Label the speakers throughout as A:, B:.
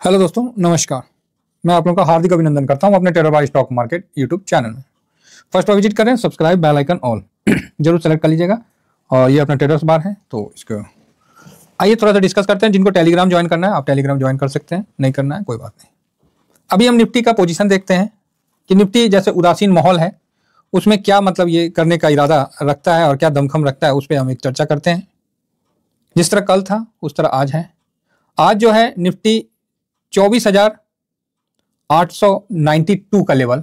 A: Hello दोस्तों, नमस्कार। मैं आप लोगों का हार्दिक अभिनंदन करता हूं अपने terror by stock market YouTube channel में। फर्स्ट बार विजिट करें, सब्सक्राइब, बेल आइकन ऑल जरूर सेलेक्ट कर लीजिएगा। और ये अपना टेरर्स बार है, तो इसको आइए थोड़ा सा डिस्कस करते हैं। जिनको टेलीग्राम ज्वाइन करना है आप टेलीग्राम ज्वाइन कर सकते हैं, नहीं करना है कोई बात नहीं। अभी हम निफ्टी का पोजीशन देखते हैं कि निफ्टी जैसे उदासीन माहौल है, उसमें क्या मतलब ये करने का इरादा रखता है और क्या दमखम रखता है, उस पर हम एक चर्चा करते हैं। जिस तरह कल था उस तरह आज है। आज जो है निफ्टी 24,892 का लेवल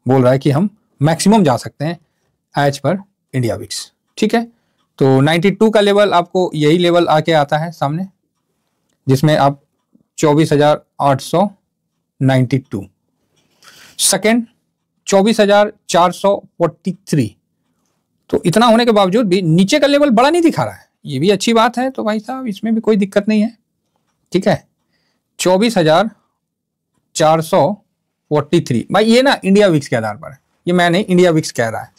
A: बोल रहा है कि हम मैक्सिमम जा सकते हैं एज पर इंडिया विक्स। ठीक है, तो 92 का लेवल आपको यही लेवल आके आता है सामने, जिसमें आप 24,892। सेकेंड 24,443। तो इतना होने के बावजूद भी नीचे का लेवल बड़ा नहीं दिखा रहा है, ये भी अच्छी बात है। तो भाई साहब इसमें भी कोई दिक्कत नहीं है। ठीक है, 24,443 भाई, ये ना इंडिया विक्स के आधार पर है, ये मैं नहीं, इंडिया विक्स कह रहा है।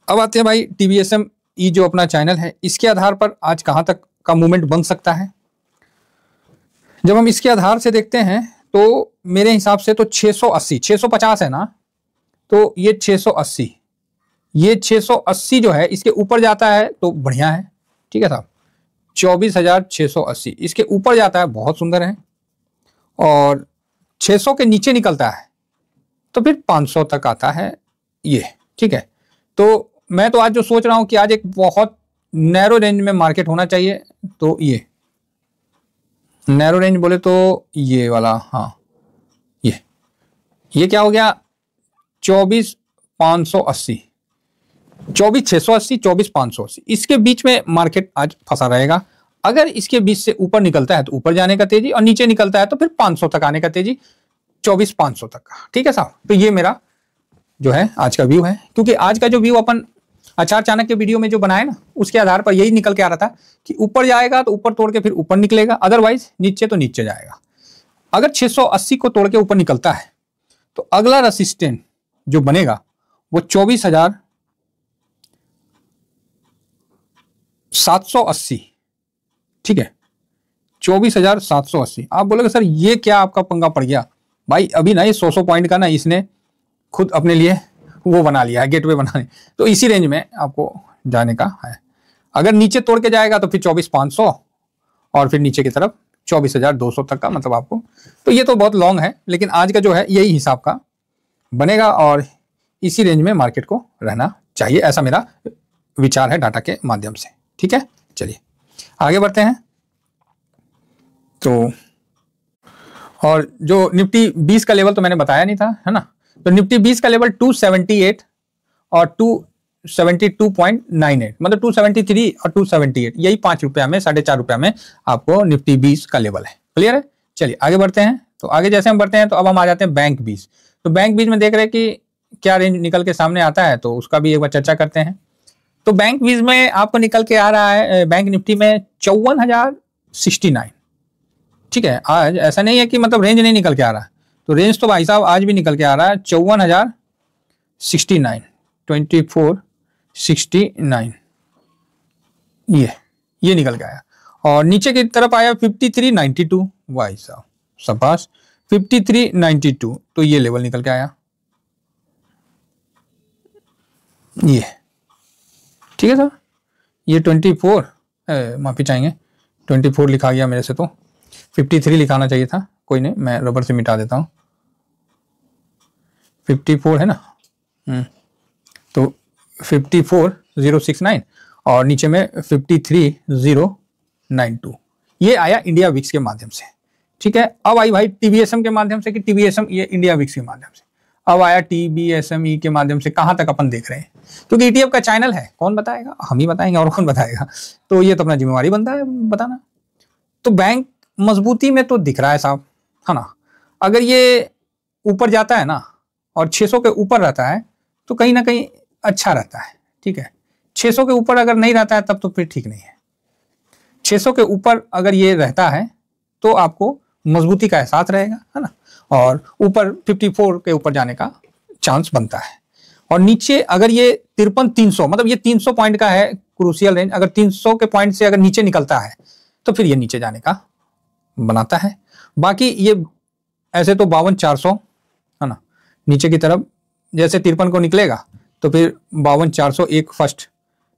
A: अब आते हैं भाई टीवीएसएम ई जो अपना चैनल है, इसके आधार पर आज कहां तक का मूवमेंट बन सकता है। जब हम इसके आधार से देखते हैं तो मेरे हिसाब से तो 680 650 है ना, तो ये 680 जो है इसके ऊपर जाता है तो बढ़िया है। ठीक है साहब, 24,680 इसके ऊपर जाता है, बहुत सुंदर है। और 600 के नीचे निकलता है तो फिर 500 तक आता है ये। ठीक है, तो मैं तो आज जो सोच रहा हूं कि आज एक बहुत नैरो रेंज में मार्केट होना चाहिए। तो ये नैरो रेंज बोले तो ये वाला, हाँ ये क्या हो गया, 24,580, 24,680, 24,580, इसके बीच में मार्केट आज फंसा रहेगा। अगर इसके बीच से ऊपर निकलता है तो ऊपर जाने का तेजी, और नीचे निकलता है तो फिर 500 तक आने का तेजी, 24,500 तक का। ठीक है साहब, तो ये मेरा जो है आज का व्यू है। क्योंकि आज का जो व्यू अपन आचार चाणक्य के वीडियो में जो बनाए ना, उसके आधार पर यही निकल के आ रहा था कि ऊपर जाएगा तो ऊपर तोड़ के फिर ऊपर निकलेगा, अदरवाइज नीचे तो नीचे जाएगा। अगर 680 को तोड़ के ऊपर निकलता है तो अगला रेसिस्टेंट जो बनेगा वो 24,780। ठीक है, 24,780। आप बोलोगे सर ये क्या आपका पंगा पड़ गया भाई, अभी ना ये 100 पॉइंट का ना इसने खुद अपने लिए वो बना लिया है, गेटवे बनाने। तो इसी रेंज में आपको जाने का है। अगर नीचे तोड़ के जाएगा तो फिर 24,500, और फिर नीचे की तरफ 24,200 तक का, मतलब आपको तो ये तो बहुत लॉन्ग है, लेकिन आज का जो है यही हिसाब का बनेगा और इसी रेंज में मार्केट को रहना चाहिए, ऐसा मेरा विचार है डाटा के माध्यम से। ठीक है, चलिए आगे बढ़ते हैं। तो और जो निफ्टी 20 का लेवल तो मैंने बताया नहीं था, है ना। तो निफ्टी 20 का लेवल 278 और 272.98, मतलब 273 और 278, यही 5 रुपया में, 4.5 रुपया में आपको निफ्टी 20 का लेवल है। क्लियर है, चलिए आगे बढ़ते हैं। तो आगे जैसे हम बढ़ते हैं तो अब हम आ जाते हैं बैंक 20। तो बैंक 20 में देख रहे हैं कि क्या रेंज निकल के सामने आता है, तो उसका भी एक बार चर्चा करते हैं। तो बैंक 20 में आपको निकल के आ रहा है बैंक निफ्टी में 54,069। ठीक है, आज ऐसा नहीं है कि मतलब रेंज नहीं निकल के आ रहा है, तो रेंज तो भाई साहब आज भी निकल के आ रहा है 54,069, 2469, ये निकल के आया। और नीचे की तरफ आया 5392, भाई साहब शाबाश, 5392, तो ये लेवल निकल के आया ये। ठीक है सर, ये 24 माफी चाहेंगे, 24 लिखा गया मेरे से, तो 53 लिखाना चाहिए था, कोई नहीं, मैं रबर से मिटा देता हूँ। 54 है ना, तो 54,069 और नीचे में 53,092, ये आया इंडिया विक्स के माध्यम से। ठीक है, अब आई भाई टीवीएसएम के माध्यम से, कि टीवीएसएम ये इंडिया विक्स के माध्यम से। अब आया टीबीएसएम ई के माध्यम से, कहां तक अपन देख रहे हैं, क्योंकि ईटीएफ का चैनल है, कौन बताएगा, हम ही बताएंगे, और कौन बताएगा। तो ये तो अपना जिम्मेवारी बनता है बताना। तो बैंक मजबूती में तो दिख रहा है साहब, है ना। अगर ये ऊपर जाता है ना और 600 के ऊपर रहता है तो कहीं ना कहीं अच्छा रहता है। ठीक है, 600 के ऊपर अगर नहीं रहता है तब तो फिर ठीक नहीं है। 600 के ऊपर अगर ये रहता है तो आपको मजबूती का एहसास रहेगा, है ना, और ऊपर 54 के ऊपर जाने का चांस बनता है। और नीचे अगर ये 53,300, मतलब ये 300 पॉइंट का है क्रूशियल रेंज, अगर 300 के पॉइंट से अगर नीचे निकलता है तो फिर ये नीचे जाने का बनाता है। बाकी ये ऐसे तो 52,400 है ना, नीचे की तरफ जैसे 53 को निकलेगा तो फिर 52,400 एक फर्स्ट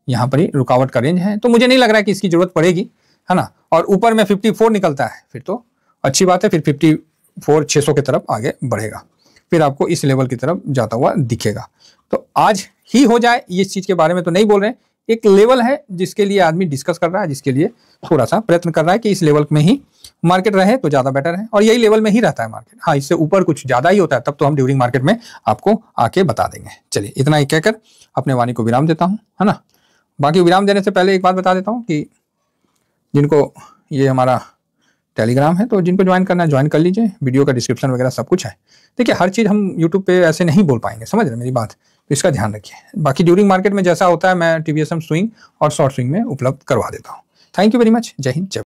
A: यहाँ पर ही रुकावट का रेंज है, तो मुझे नहीं लग रहा है कि इसकी जरूरत पड़ेगी, है ना। और ऊपर में 54 निकलता है फिर तो अच्छी बात है, फिर 54,600 की तरफ आगे बढ़ेगा, फिर आपको इस लेवल की तरफ जाता हुआ दिखेगा। तो आज ही हो जाए इस चीज के बारे में तो नहीं बोल रहे, एक लेवल है जिसके लिए आदमी डिस्कस कर रहा है, जिसके लिए थोड़ा सा प्रयत्न कर रहा है कि इस लेवल में ही मार्केट रहे तो ज्यादा बेटर है, और यही लेवल में ही रहता है मार्केट। हाँ, इससे ऊपर कुछ ज्यादा ही होता है तब तो हम ड्यूरिंग मार्केट में आपको आके बता देंगे। चलिए इतना ही कहकर अपने वाणी को विराम देता हूँ, है ना। बाकी विराम देने से पहले एक बात बता देता हूँ कि जिनको ये हमारा टेलीग्राम है तो जिनको ज्वाइन करना है ज्वाइन कर लीजिए, वीडियो का डिस्क्रिप्शन वगैरह सब कुछ है। देखिए हर चीज़ हम यूट्यूब पे ऐसे नहीं बोल पाएंगे, समझ रहे मेरी बात, तो इसका ध्यान रखिए। बाकी ड्यूरिंग मार्केट में जैसा होता है मैं TVSM स्विंग और शॉर्ट स्विंग में उपलब्ध करवा देता हूँ। थैंक यू वेरी मच, जय हिंद, जय